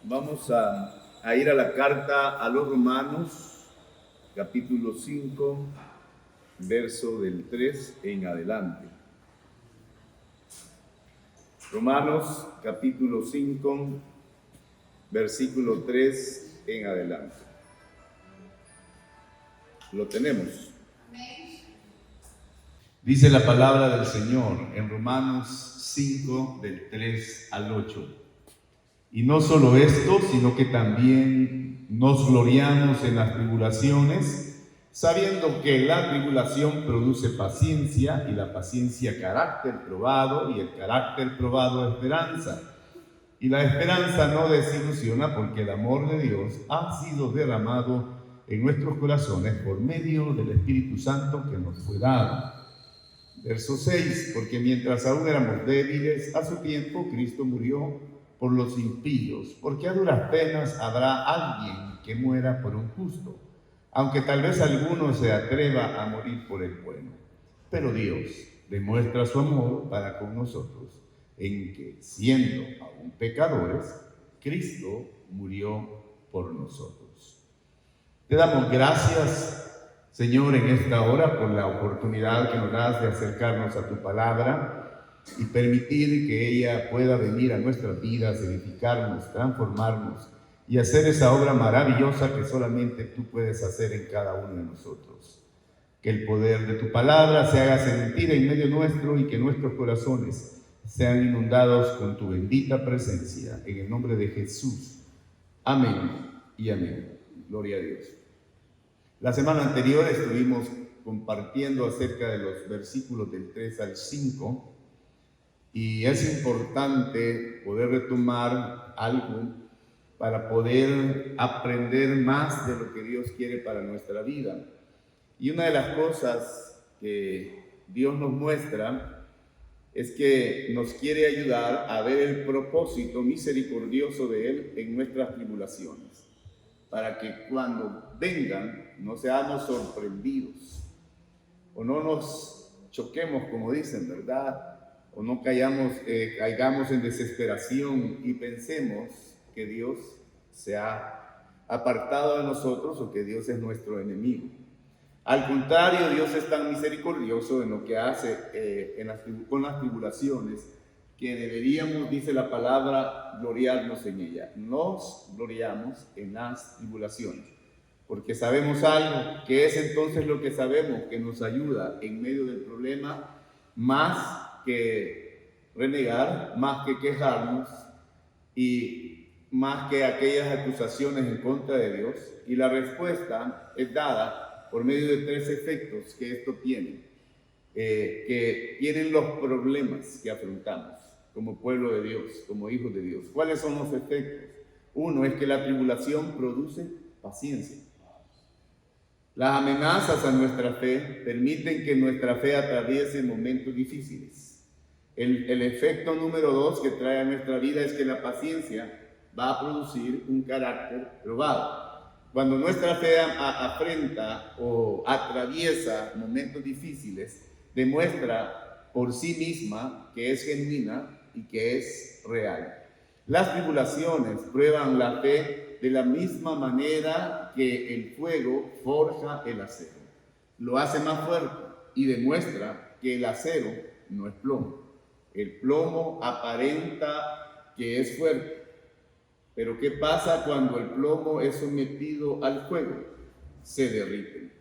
Vamos a ir a la carta a los Romanos, capítulo 5, verso del 3 en adelante. Romanos, capítulo 5, versículo 3 en adelante. Lo tenemos. Dice la palabra del Señor en Romanos 5, del 3 al 8. Y no solo esto, sino que también nos gloriamos en las tribulaciones, sabiendo que la tribulación produce paciencia, y la paciencia carácter probado, y el carácter probado esperanza. Y la esperanza no desilusiona, porque el amor de Dios ha sido derramado en nuestros corazones por medio del Espíritu Santo que nos fue dado. Verso 6, porque mientras aún éramos débiles, a su tiempo Cristo murió por los impíos, porque a duras penas habrá alguien que muera por un justo, aunque tal vez alguno se atreva a morir por el bueno. Pero Dios demuestra su amor para con nosotros, en que, siendo aún pecadores, Cristo murió por nosotros. Te damos gracias, Señor, en esta hora por la oportunidad que nos das de acercarnos a tu palabra y permitir que ella pueda venir a nuestras vidas, edificarnos, transformarnos y hacer esa obra maravillosa que solamente tú puedes hacer en cada uno de nosotros. Que el poder de tu palabra se haga sentir en medio nuestro y que nuestros corazones sean inundados con tu bendita presencia. En el nombre de Jesús. Amén y amén. Gloria a Dios. La semana anterior estuvimos compartiendo acerca de los versículos del 3 al 5. Y es importante poder retomar algo para poder aprender más de lo que Dios quiere para nuestra vida. Y una de las cosas que Dios nos muestra es que nos quiere ayudar a ver el propósito misericordioso de Él en nuestras tribulaciones, para que cuando vengan no seamos sorprendidos o no nos choquemos, como dicen, ¿verdad? O no caigamos en desesperación y pensemos que Dios se ha apartado de nosotros o que Dios es nuestro enemigo. Al contrario, Dios es tan misericordioso en lo que hace con las tribulaciones, que deberíamos, dice la palabra, gloriarnos en ella. Nos gloriamos en las tribulaciones, porque sabemos algo, que es entonces lo que sabemos que nos ayuda en medio del problema, más que renegar, más que quejarnos y más que aquellas acusaciones en contra de Dios. Y la respuesta es dada por medio de tres efectos que esto tiene, que tienen los problemas que afrontamos como pueblo de Dios, como hijos de Dios. ¿Cuáles son los efectos? Uno es que la tribulación produce paciencia. Las amenazas a nuestra fe permiten que nuestra fe atraviese momentos difíciles. El efecto número 2 que trae a nuestra vida es que la paciencia va a producir un carácter probado. Cuando nuestra fe afrenta o atraviesa momentos difíciles, demuestra por sí misma que es genuina y que es real. Las tribulaciones prueban la fe de la misma manera que el fuego forja el acero. Lo hace más fuerte y demuestra que el acero no es plomo. El plomo aparenta que es fuerte, pero ¿qué pasa cuando el plomo es sometido al fuego? Se derrite.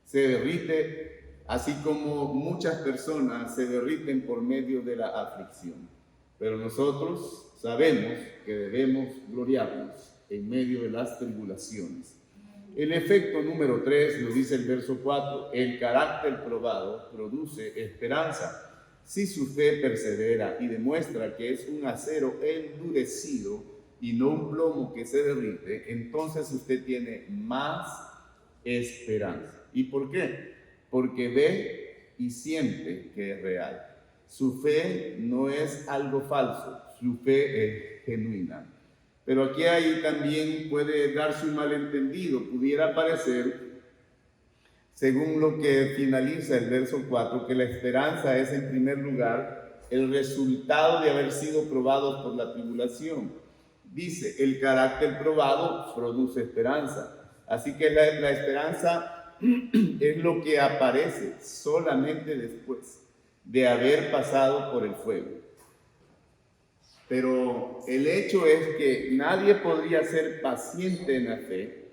Se derrite, así como muchas personas se derriten por medio de la aflicción. Pero nosotros sabemos que debemos gloriarnos en medio de las tribulaciones. El efecto número 3, lo dice el verso 4, el carácter probado produce esperanza. Si su fe persevera y demuestra que es un acero endurecido y no un plomo que se derrite, entonces usted tiene más esperanza. ¿Y por qué? Porque ve y siente que es real. Su fe no es algo falso, su fe es genuina. Pero aquí ahí también puede darse un malentendido. Pudiera parecer, según lo que finaliza el verso 4, que la esperanza es en primer lugar el resultado de haber sido probados por la tribulación. dice, el carácter probado produce esperanza. Así que la esperanza es lo que aparece solamente después de haber pasado por el fuego. Pero el hecho es que nadie podría ser paciente en la fe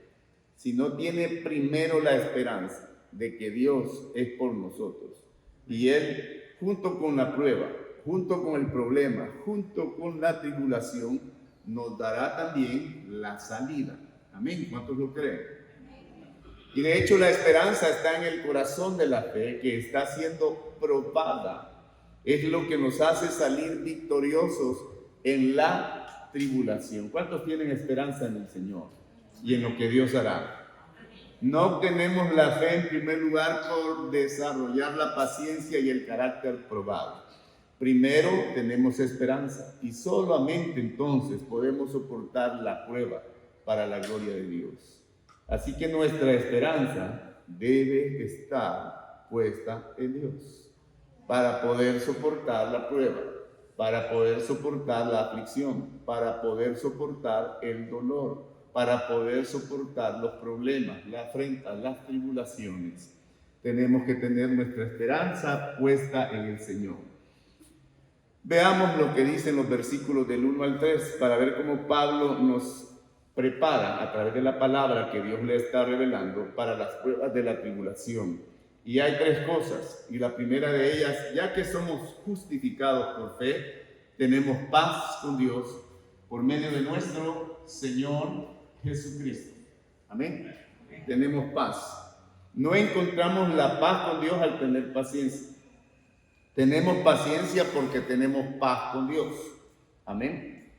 si no tiene primero la esperanza de que Dios es por nosotros. Y Él, junto con la prueba, junto con el problema, junto con la tribulación, nos dará también la salida. Amén. ¿Cuántos lo creen? Y de hecho la esperanza está en el corazón de la fe que está siendo probada. Es lo que nos hace salir victoriosos en la tribulación. ¿Cuántos tienen esperanza en el Señor y en lo que Dios hará? No obtenemos la fe en primer lugar por desarrollar la paciencia y el carácter probado. Primero tenemos esperanza y solamente entonces podemos soportar la prueba para la gloria de Dios. Así que nuestra esperanza debe estar puesta en Dios para poder soportar la prueba, para poder soportar la aflicción, para poder soportar el dolor, para poder soportar los problemas, las afrentas, las tribulaciones. Tenemos que tener nuestra esperanza puesta en el Señor. Veamos lo que dicen los versículos del 1 al 3 para ver cómo Pablo nos prepara a través de la palabra que Dios le está revelando para las pruebas de la tribulación. Y hay tres cosas, y la primera de ellas, ya que somos justificados por fe, tenemos paz con Dios por medio de nuestro Señor Jesucristo. Amén. Tenemos paz. No encontramos la paz con Dios al tener paciencia. Tenemos paciencia porque tenemos paz con Dios. Amén.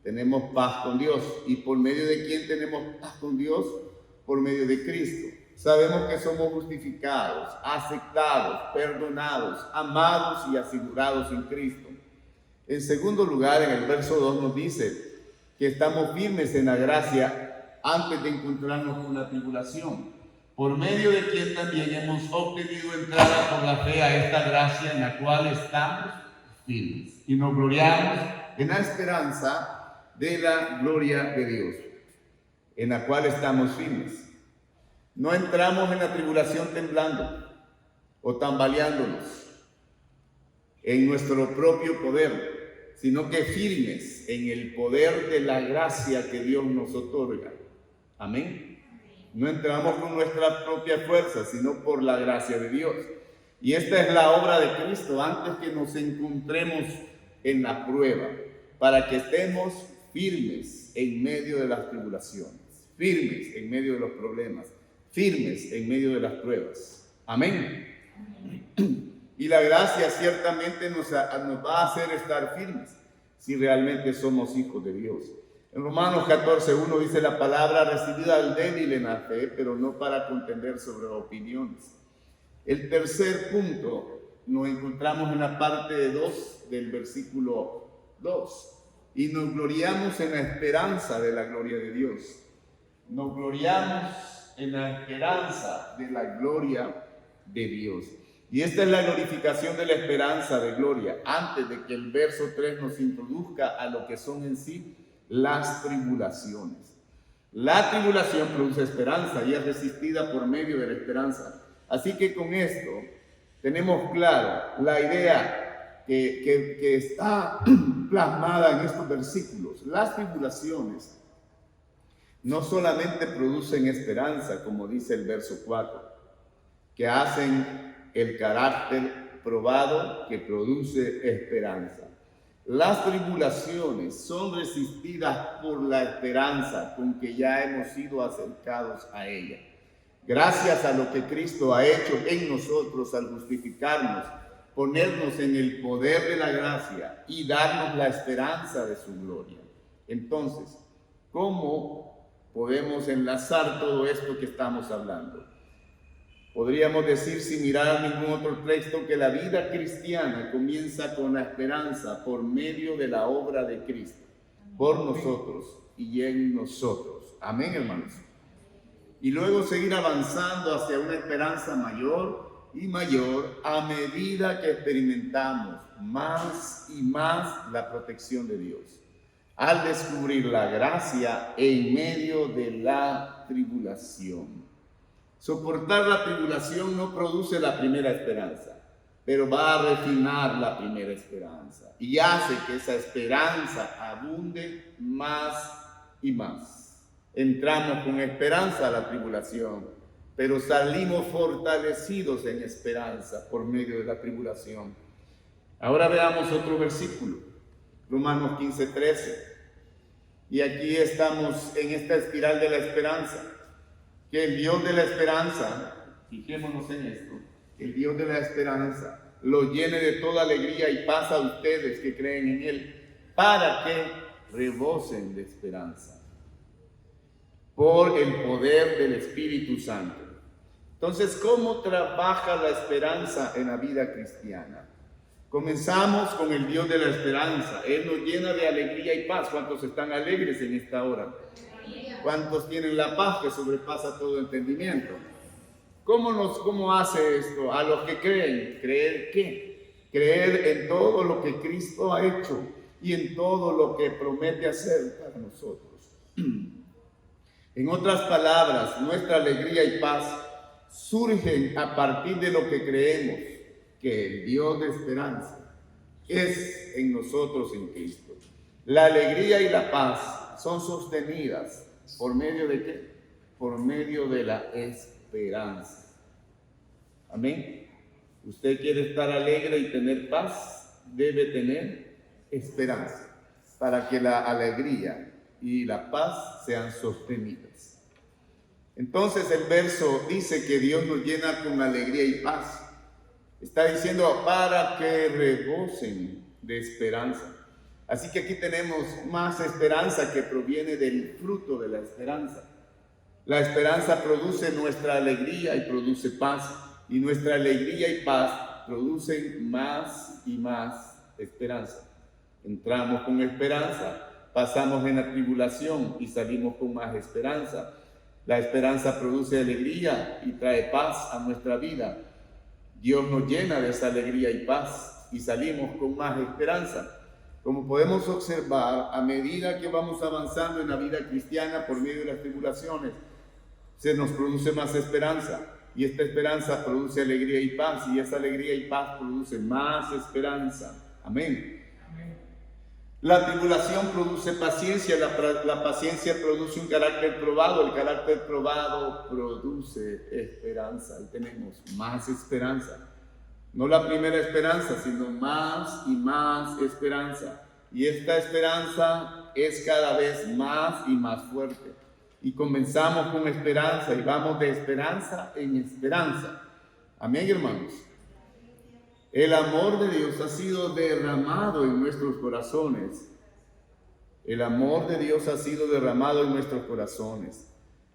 Tenemos paz con Dios. ¿Y por medio de quién tenemos paz con Dios? Por medio de Cristo. Sabemos que somos justificados, aceptados, perdonados, amados y asegurados en Cristo. En segundo lugar, en el verso 2 nos dice que estamos firmes en la gracia antes de encontrarnos con la tribulación, por medio de quien también hemos obtenido entrada por la fe a esta gracia en la cual estamos firmes y nos gloriamos en la esperanza de la gloria de Dios, en la cual estamos firmes. No entramos en la tribulación temblando o tambaleándonos en nuestro propio poder, sino que firmes en el poder de la gracia que Dios nos otorga. Amén. No entramos con nuestra propia fuerza, sino por la gracia de Dios. Y esta es la obra de Cristo antes que nos encontremos en la prueba, para que estemos firmes en medio de las tribulaciones, firmes en medio de los problemas, firmes en medio de las pruebas. Amén. Y la gracia ciertamente nos va a hacer estar firmes si realmente somos hijos de Dios. En Romanos 14:1 dice la palabra: recibida al débil en la fe, pero no para contender sobre opiniones. El tercer punto nos encontramos en la parte 2 del versículo 2. Y nos gloriamos en la esperanza de la gloria de Dios. Nos gloriamos en la esperanza de la gloria de Dios. Y esta es la glorificación de la esperanza de gloria, antes de que el verso 3 nos introduzca a lo que son en sí las tribulaciones. La tribulación produce esperanza y es resistida por medio de la esperanza. Así que con esto tenemos claro la idea que está plasmada en estos versículos. Las tribulaciones no solamente producen esperanza, como dice el verso 4, que hacen el carácter probado que produce esperanza. Las tribulaciones son resistidas por la esperanza con que ya hemos sido acercados a ella. Gracias a lo que Cristo ha hecho en nosotros al justificarnos, ponernos en el poder de la gracia y darnos la esperanza de su gloria. Entonces, ¿cómo podemos enlazar todo esto que estamos hablando? Podríamos decir, sin mirar a ningún otro texto, que la vida cristiana comienza con la esperanza por medio de la obra de Cristo, por nosotros y en nosotros. Amén, hermanos. Y luego seguir avanzando hacia una esperanza mayor y mayor a medida que experimentamos más y más la protección de Dios. al descubrir la gracia en medio de la tribulación. Soportar la tribulación no produce la primera esperanza, pero va a refinar la primera esperanza y hace que esa esperanza abunde más y más. Entramos con esperanza a la tribulación, pero salimos fortalecidos en esperanza por medio de la tribulación. Ahora veamos otro versículo, Romanos 15:13. Y aquí estamos en esta espiral de la esperanza. Que el Dios de la esperanza, fijémonos en esto, que el Dios de la esperanza lo llene de toda alegría y paz a ustedes que creen en Él, para que rebosen de esperanza por el poder del Espíritu Santo. Entonces, ¿cómo trabaja la esperanza en la vida cristiana? Comenzamos con el Dios de la esperanza. Él nos llena de alegría y paz. ¿Cuántos están alegres en esta hora? ¿Cuántos tienen la paz que sobrepasa todo entendimiento? ¿Cómo hace esto? A los que creen. ¿Creer qué? Creer en todo lo que Cristo ha hecho y en todo lo que promete hacer para nosotros. En otras palabras, nuestra alegría y paz surgen a partir de lo que creemos, que el Dios de esperanza es en nosotros en Cristo. La alegría y la paz son sostenidas ¿por medio de qué? Por medio de la esperanza. Amén. Usted quiere estar alegre y tener paz, debe tener esperanza para que la alegría y la paz sean sostenidas. Entonces el verso dice que Dios nos llena con alegría y paz. Está diciendo para que rebosen de esperanza. Así que aquí tenemos más esperanza que proviene del fruto de la esperanza. La esperanza produce nuestra alegría y produce paz. Y nuestra alegría y paz producen más y más esperanza. Entramos con esperanza, pasamos en la tribulación y salimos con más esperanza. La esperanza produce alegría y trae paz a nuestra vida. Dios nos llena de esa alegría y paz y salimos con más esperanza. Como podemos observar, a medida que vamos avanzando en la vida cristiana por medio de las tribulaciones, se nos produce más esperanza. Y esta esperanza produce alegría y paz. Y esa alegría y paz produce más esperanza. Amén. La tribulación produce paciencia. La paciencia produce un carácter probado. El carácter probado produce esperanza. Y tenemos más esperanza. No la primera esperanza, sino más y más esperanza. Y esta esperanza es cada vez más y más fuerte. Y comenzamos con esperanza y vamos de esperanza en esperanza. Amén, hermanos. El amor de Dios ha sido derramado en nuestros corazones. El amor de Dios ha sido derramado en nuestros corazones.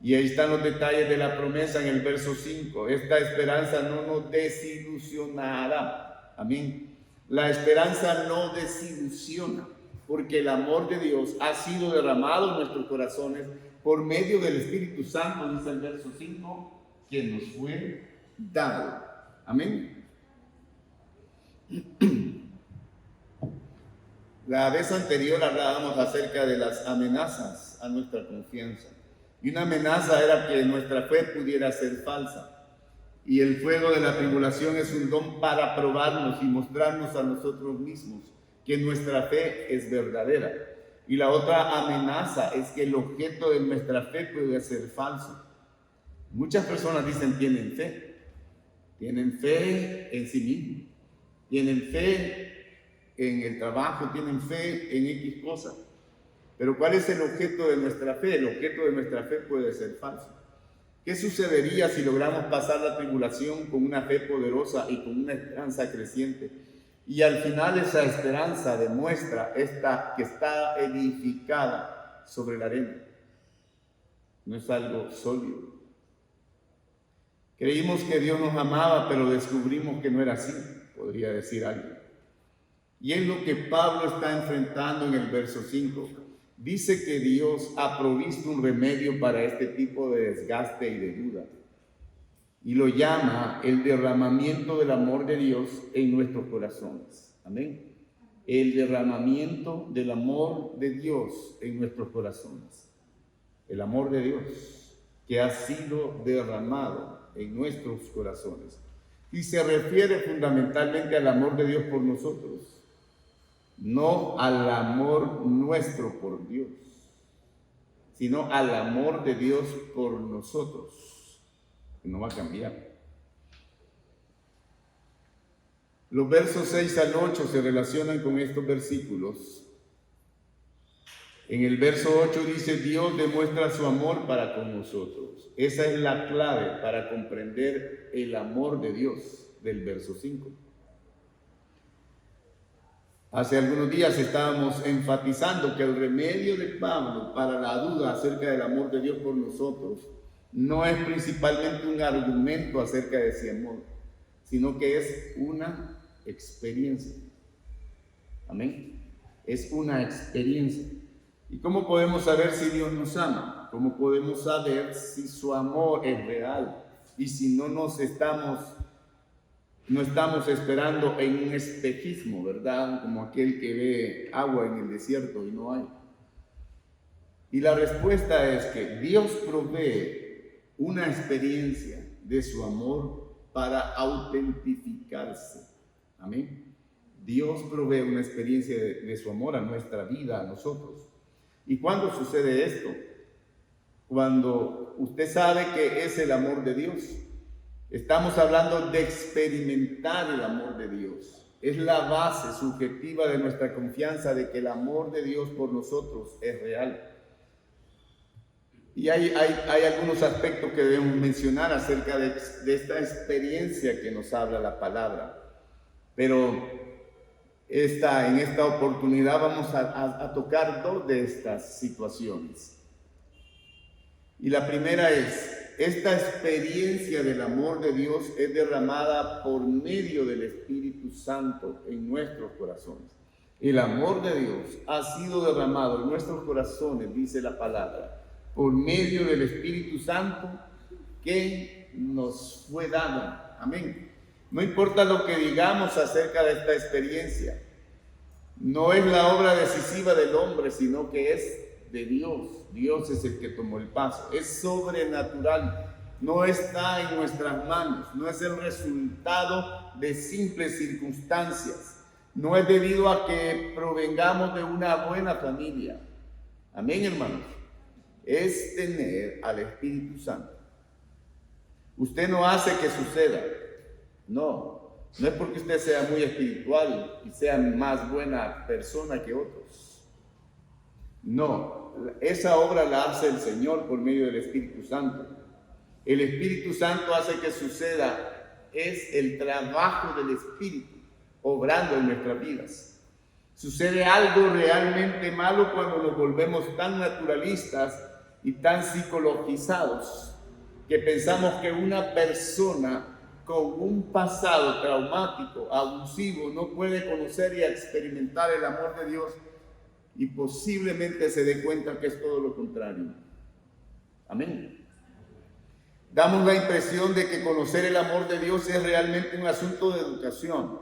Y ahí están los detalles de la promesa en el verso 5. Esta esperanza no nos desilusionará. Amén. La esperanza no desilusiona, porque el amor de Dios ha sido derramado en nuestros corazones por medio del Espíritu Santo, dice el verso 5, que nos fue dado. Amén. La vez anterior hablábamos acerca de las amenazas a nuestra confianza. Y una amenaza era que nuestra fe pudiera ser falsa. Y el fuego de la tribulación es un don para probarnos y mostrarnos a nosotros mismos que nuestra fe es verdadera. Y la otra amenaza es que el objeto de nuestra fe puede ser falso. Muchas personas dicen tienen fe en sí mismos, tienen fe en el trabajo, tienen fe en X cosas. Pero ¿cuál es el objeto de nuestra fe? El objeto de nuestra fe puede ser falso. ¿Qué sucedería si logramos pasar la tribulación con una fe poderosa y con una esperanza creciente? Y al final esa esperanza demuestra que está edificada sobre la arena. No es algo sólido. Creímos que Dios nos amaba, pero descubrimos que no era así, podría decir alguien. Y es lo que Pablo está enfrentando en el verso 5. Dice que Dios ha provisto un remedio para este tipo de desgaste y de duda. Y lo llama el derramamiento del amor de Dios en nuestros corazones. Amén. el derramamiento del amor de Dios en nuestros corazones. El amor de Dios que ha sido derramado en nuestros corazones. Y se refiere fundamentalmente al amor de Dios por nosotros, no al amor nuestro por Dios, sino al amor de Dios por nosotros, que no va a cambiar. Los versos 6 al 8 se relacionan con estos versículos. En el verso 8 dice: Dios demuestra su amor para con nosotros. Esa es la clave para comprender el amor de Dios del verso 5. Hace algunos días estábamos enfatizando que el remedio de Pablo para la duda acerca del amor de Dios por nosotros no es principalmente un argumento acerca de ese amor, sino que es una experiencia. Amén. Es una experiencia. ¿Y cómo podemos saber si Dios nos ama? ¿Cómo podemos saber si su amor es real? Y si no estamos esperando en un espejismo, ¿verdad? Como aquel que ve agua en el desierto y no hay. Y la respuesta es que Dios provee una experiencia de su amor para autentificarse. Amén. Dios provee una experiencia de su amor a nuestra vida, a nosotros. ¿Y cuándo sucede esto? Cuando usted sabe que es el amor de Dios. Estamos hablando de experimentar el amor de Dios. Es la base subjetiva de nuestra confianza de que el amor de Dios por nosotros es real. Y hay algunos aspectos que debemos mencionar acerca de esta experiencia que nos habla la palabra. Pero en esta oportunidad vamos a tocar dos de estas situaciones. Y la primera es: esta experiencia del amor de Dios es derramada por medio del Espíritu Santo en nuestros corazones. El amor de Dios ha sido derramado en nuestros corazones, dice la palabra, por medio del Espíritu Santo que nos fue dado. Amén. No importa lo que digamos acerca de esta experiencia, no es la obra decisiva del hombre, sino que es de Dios. Dios es el que tomó el paso. Es sobrenatural. No está en nuestras manos. No es el resultado de simples circunstancias. No es debido a que provengamos de una buena familia. Amén, hermanos. Es tener al Espíritu Santo. Usted no hace que suceda. No es porque usted sea muy espiritual y sea más buena persona que otros. No, esa obra la hace el Señor por medio del Espíritu Santo. El Espíritu Santo hace que suceda, es el trabajo del Espíritu obrando en nuestras vidas. Sucede algo realmente malo cuando nos volvemos tan naturalistas y tan psicologizados que pensamos que una persona con un pasado traumático, abusivo, no puede conocer y experimentar el amor de Dios, y posiblemente se dé cuenta que es todo lo contrario. Amén. Damos la impresión de que conocer el amor de Dios es realmente un asunto de educación.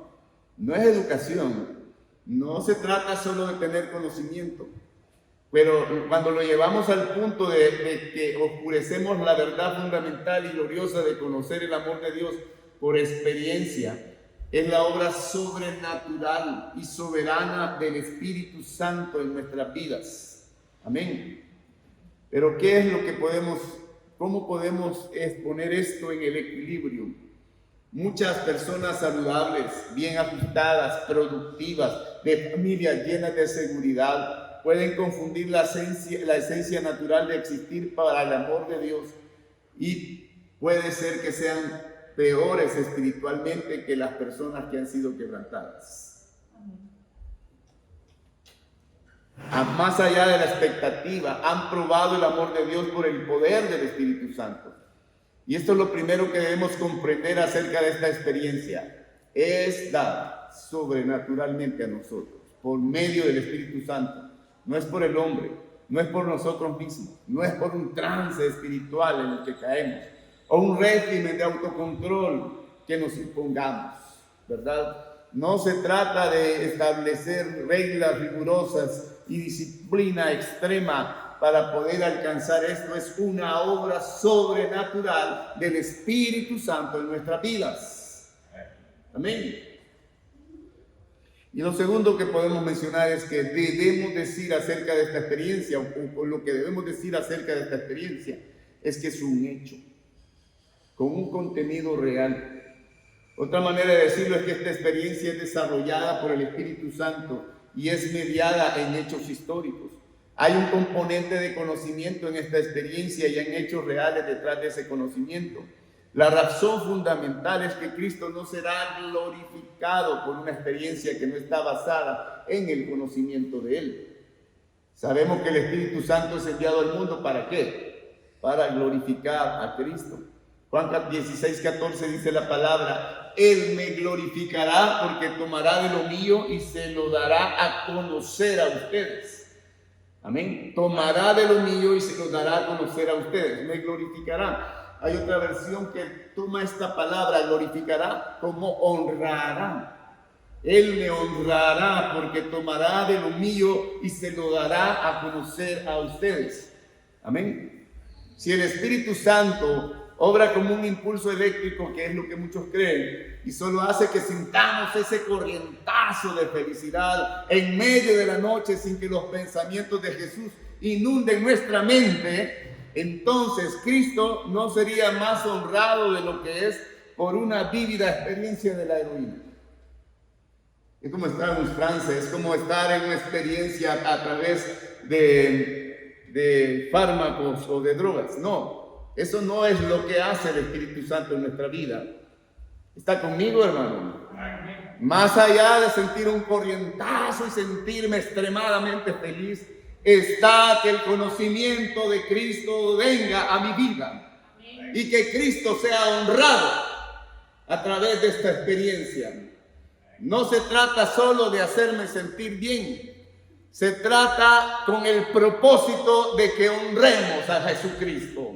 No es educación, no se trata solo de tener conocimiento, pero cuando lo llevamos al punto de que oscurecemos la verdad fundamental y gloriosa de conocer el amor de Dios por experiencia, es la obra sobrenatural y soberana del Espíritu Santo en nuestras vidas. Amén. Pero ¿qué es lo que cómo podemos exponer esto en el equilibrio? Muchas personas saludables, bien ajustadas, productivas, de familias llenas de seguridad, pueden confundir la esencia natural de existir para el amor de Dios, y puede ser que sean peores espiritualmente que las personas que han sido quebrantadas. Más allá de la expectativa, han probado el amor de Dios por el poder del Espíritu Santo. Y esto es lo primero que debemos comprender acerca de esta experiencia. Es dada sobrenaturalmente a nosotros, por medio del Espíritu Santo. No es por el hombre, no es por nosotros mismos, no es por un trance espiritual en el que caemos, o un régimen de autocontrol que nos impongamos, ¿verdad? No se trata de establecer reglas rigurosas y disciplina extrema para poder alcanzar esto. Es una obra sobrenatural del Espíritu Santo en nuestras vidas. Amén. Y lo segundo que podemos mencionar es que debemos decir acerca de esta experiencia, o lo que debemos decir acerca de esta experiencia, es que es un hecho, con un contenido real. Otra manera de decirlo es que esta experiencia es desarrollada por el Espíritu Santo y es mediada en hechos históricos. Hay un componente de conocimiento en esta experiencia y en hechos reales detrás de ese conocimiento. La razón fundamental es que Cristo no será glorificado por una experiencia que no está basada en el conocimiento de Él. Sabemos que el Espíritu Santo es enviado al mundo, ¿para qué? Para glorificar a Cristo. Juan 16:14 dice la palabra: Él me glorificará porque tomará de lo mío y se lo dará a conocer a ustedes. Amén. Tomará de lo mío y se lo dará a conocer a ustedes. Me glorificará. Hay otra versión que toma esta palabra glorificará como honrará. Él me honrará porque tomará de lo mío y se lo dará a conocer a ustedes. Amén. Si el Espíritu Santo obra como un impulso eléctrico, que es lo que muchos creen, y solo hace que sintamos ese corrientazo de felicidad en medio de la noche sin que los pensamientos de Jesús inunden nuestra mente, entonces Cristo no sería más honrado de lo que es por una vívida experiencia de la heroína. Es como estar en un trance, es como estar en una experiencia a través de fármacos o de drogas. No, eso no es lo que hace el Espíritu Santo en nuestra vida. ¿Está conmigo, hermano? Más allá de sentir un corrientazo y sentirme extremadamente feliz, está que el conocimiento de Cristo venga a mi vida y que Cristo sea honrado a través de esta experiencia. No se trata solo de hacerme sentir bien, se trata con el propósito de que honremos a Jesucristo.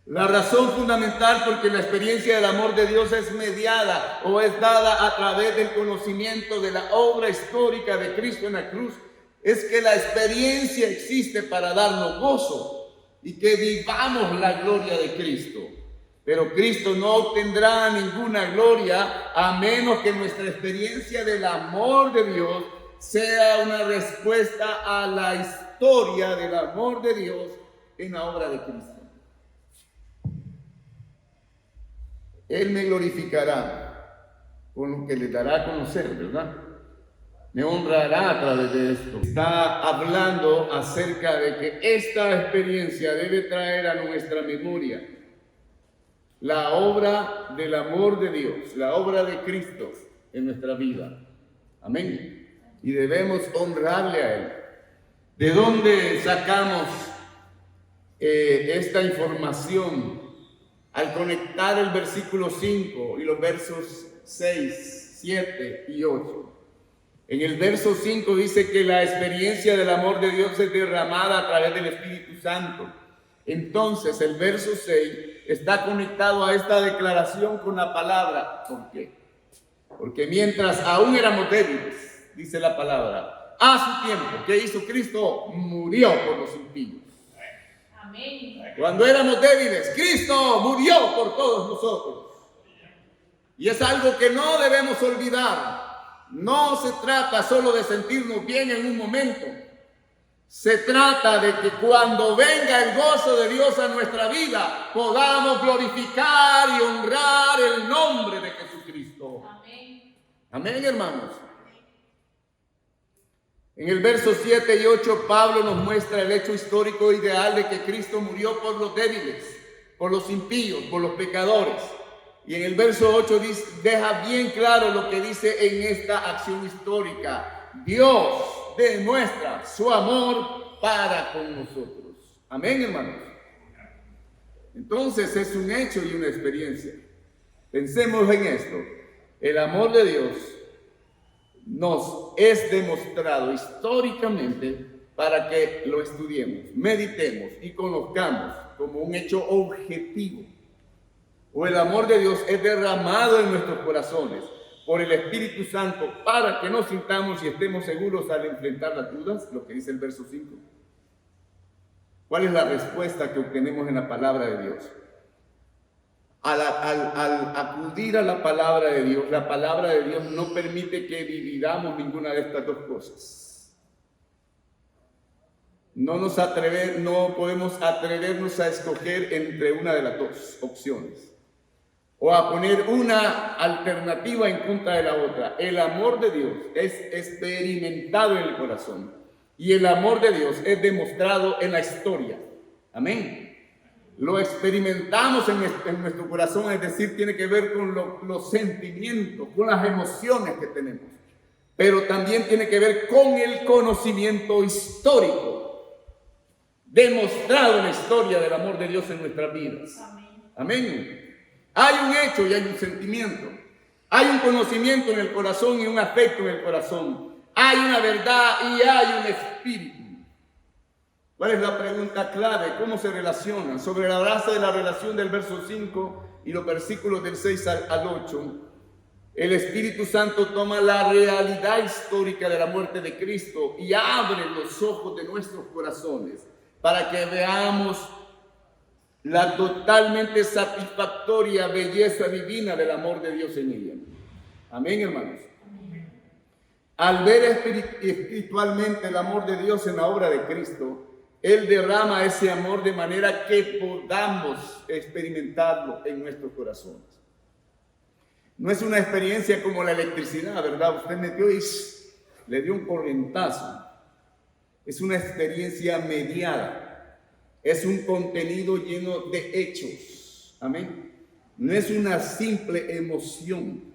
La razón fundamental porque la experiencia del amor de Dios es mediada o es dada a través del conocimiento de la obra histórica de Cristo en la cruz es que la experiencia existe para darnos gozo y que vivamos la gloria de Cristo. Pero Cristo no obtendrá ninguna gloria a menos que nuestra experiencia del amor de Dios sea una respuesta a la historia del amor de Dios en la obra de Cristo. Él me glorificará con lo que le dará a conocer, ¿verdad? Me honrará a través de esto. Está hablando acerca de que esta experiencia debe traer a nuestra memoria la obra del amor de Dios, la obra de Cristo en nuestra vida. Amén. Y debemos honrarle a Él. ¿De dónde sacamos esta información? Al conectar el versículo 5 y los versos 6, 7 y 8. En el verso 5 dice que la experiencia del amor de Dios es derramada a través del Espíritu Santo. Entonces el verso 6 está conectado a esta declaración con la palabra. ¿Por qué? Porque mientras aún éramos débiles, dice la palabra, a su tiempo, ¿qué hizo Cristo? Murió por los impíos. Amén. Cuando éramos débiles, Cristo murió por todos nosotros. Y es algo que no debemos olvidar. No se trata solo de sentirnos bien en un momento. Se trata de que cuando venga el gozo de Dios a nuestra vida, podamos glorificar y honrar el nombre de Jesucristo. Amén. Amén, hermanos. En el verso 7 y 8, Pablo nos muestra el hecho histórico ideal de que Cristo murió por los débiles, por los impíos, por los pecadores. Y en el verso 8 deja bien claro lo que dice en esta acción histórica. Dios demuestra su amor para con nosotros. Amén, hermanos. Entonces es un hecho y una experiencia. Pensemos en esto. El amor de Dios nos es demostrado históricamente para que lo estudiemos, meditemos y conozcamos como un hecho objetivo. o el amor de Dios es derramado en nuestros corazones por el Espíritu Santo para que nos sintamos y estemos seguros al enfrentar las dudas, lo que dice el verso 5. ¿Cuál es la respuesta que obtenemos en la palabra de Dios? Al acudir a la palabra de Dios no permite que dividamos ninguna de estas dos cosas. No podemos atrevernos a escoger entre una de las dos opciones o a poner una alternativa en contra de la otra. El amor de Dios es experimentado en el corazón y el amor de Dios es demostrado en la historia. Amén. Lo experimentamos en nuestro corazón, es decir, tiene que ver con los sentimientos, con las emociones que tenemos, pero también tiene que ver con el conocimiento histórico, demostrado en la historia del amor de Dios en nuestras vidas. Amén. Hay un hecho y hay un sentimiento, hay un conocimiento en el corazón y un afecto en el corazón, hay una verdad y hay un espíritu. ¿Cuál es la pregunta clave? ¿Cómo se relacionan? Sobre la base de la relación del verso 5 y los versículos del 6 al 8, el Espíritu Santo toma la realidad histórica de la muerte de Cristo y abre los ojos de nuestros corazones para que veamos la totalmente satisfactoria belleza divina del amor de Dios en ella. Amén, hermanos. Al ver espiritualmente el amor de Dios en la obra de Cristo, Él derrama ese amor de manera que podamos experimentarlo en nuestros corazones. No es una experiencia como la electricidad, ¿verdad? Usted metió y le dio un corrientazo. Es una experiencia mediada. Es un contenido lleno de hechos. Amén. No es una simple emoción.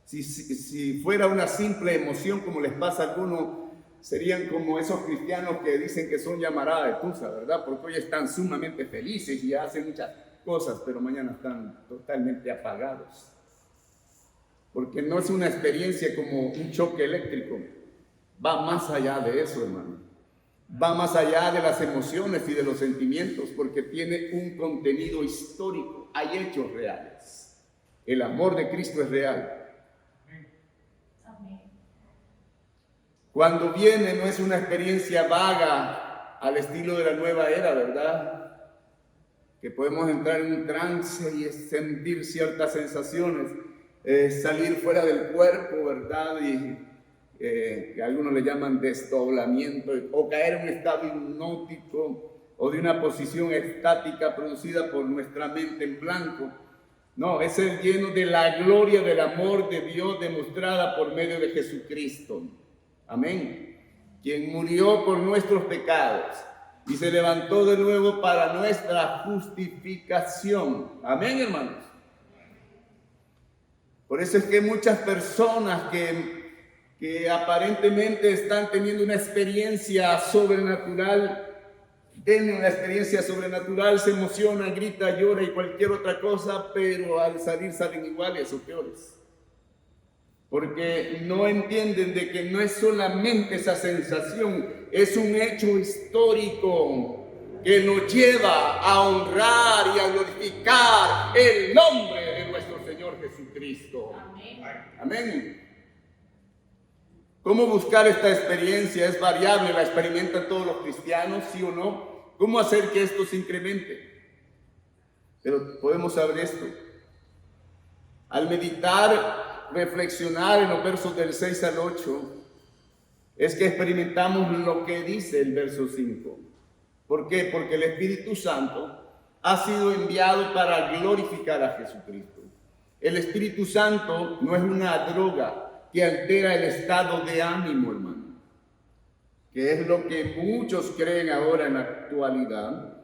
Si fuera una simple emoción como les pasa a algunos, serían como esos cristianos que dicen que son llamarada de tusa, ¿verdad? Porque hoy están sumamente felices y hacen muchas cosas, pero mañana están totalmente apagados. Porque no es una experiencia como un choque eléctrico. Va más allá de eso, hermano. Va más allá de las emociones y de los sentimientos, porque tiene un contenido histórico. Hay hechos reales. El amor de Cristo es real. Cuando viene no es una experiencia vaga al estilo de la nueva era, ¿verdad? Que podemos entrar en un trance y sentir ciertas sensaciones, salir fuera del cuerpo, ¿verdad? Y que algunos le llaman desdoblamiento, o caer en un estado hipnótico o de una posición estática producida por nuestra mente en blanco. No, es ser lleno de la gloria del amor de Dios demostrada por medio de Jesucristo. Amén. Quien murió por nuestros pecados y se levantó de nuevo para nuestra justificación. Amén, hermanos. Por eso es que muchas personas que aparentemente están teniendo una experiencia sobrenatural, tienen una experiencia sobrenatural, se emociona, grita, llora y cualquier otra cosa, pero al salir salen iguales o peores. Porque no entienden de que no es solamente esa sensación, es un hecho histórico que nos lleva a honrar y a glorificar el nombre de nuestro Señor Jesucristo. Amén. Amén. ¿Cómo buscar esta experiencia? ¿Es variable? ¿La experimentan todos los cristianos? ¿Sí o no? ¿Cómo hacer que esto se incremente? Pero podemos saber esto. Al meditar, reflexionar en los versos del 6 al 8, es que experimentamos lo que dice el verso 5. ¿Por qué? Porque el Espíritu Santo ha sido enviado para glorificar a Jesucristo. El Espíritu Santo no es una droga que altera el estado de ánimo, hermano, que es lo que muchos creen ahora en la actualidad,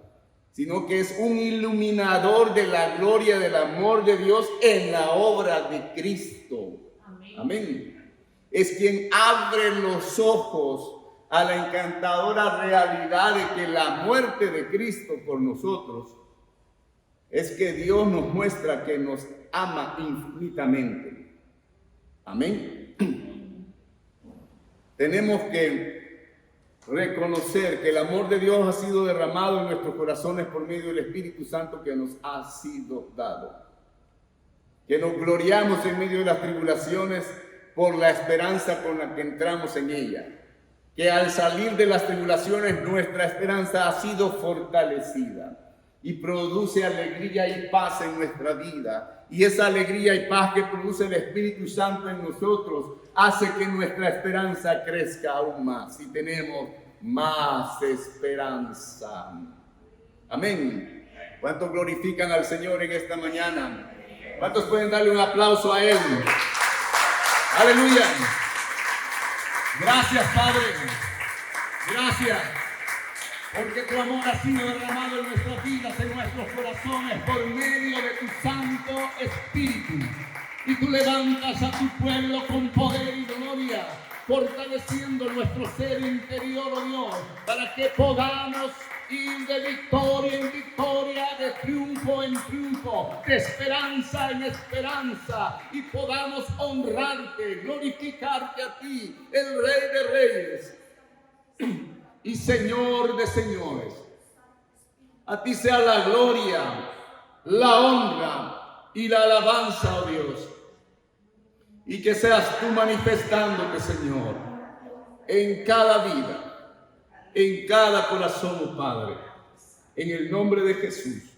sino que es un iluminador de la gloria del amor de Dios en la obra de Cristo. Amén. Amén. Es quien abre los ojos a la encantadora realidad de que la muerte de Cristo por nosotros es que Dios nos muestra que nos ama infinitamente. Amén. Tenemos que reconocer que el amor de Dios ha sido derramado en nuestros corazones por medio del Espíritu Santo que nos ha sido dado. que nos gloriamos en medio de las tribulaciones por la esperanza con la que entramos en ella, que al salir de las tribulaciones nuestra esperanza ha sido fortalecida y produce alegría y paz en nuestra vida. Y esa alegría y paz que produce el Espíritu Santo en nosotros hace que nuestra esperanza crezca aún más y tenemos más esperanza. Amén. ¿Cuántos glorifican al Señor en esta mañana? ¿Cuántos pueden darle un aplauso a Él? Aleluya. Gracias, Padre. Gracias. Porque tu amor ha sido derramado en nuestras vidas, en nuestros corazones, por medio de tu Santo Espíritu. Y tú levantas a tu pueblo con poder y gloria, fortaleciendo nuestro ser interior, oh Dios, para que podamos ir de victoria en victoria, de triunfo en triunfo, de esperanza en esperanza, y podamos honrarte, glorificarte a ti, el Rey de Reyes y Señor de señores. A ti sea la gloria, la honra y la alabanza, oh Dios. Y que seas tú manifestándote, Señor, en cada vida, en cada corazón, oh Padre. En el nombre de Jesús.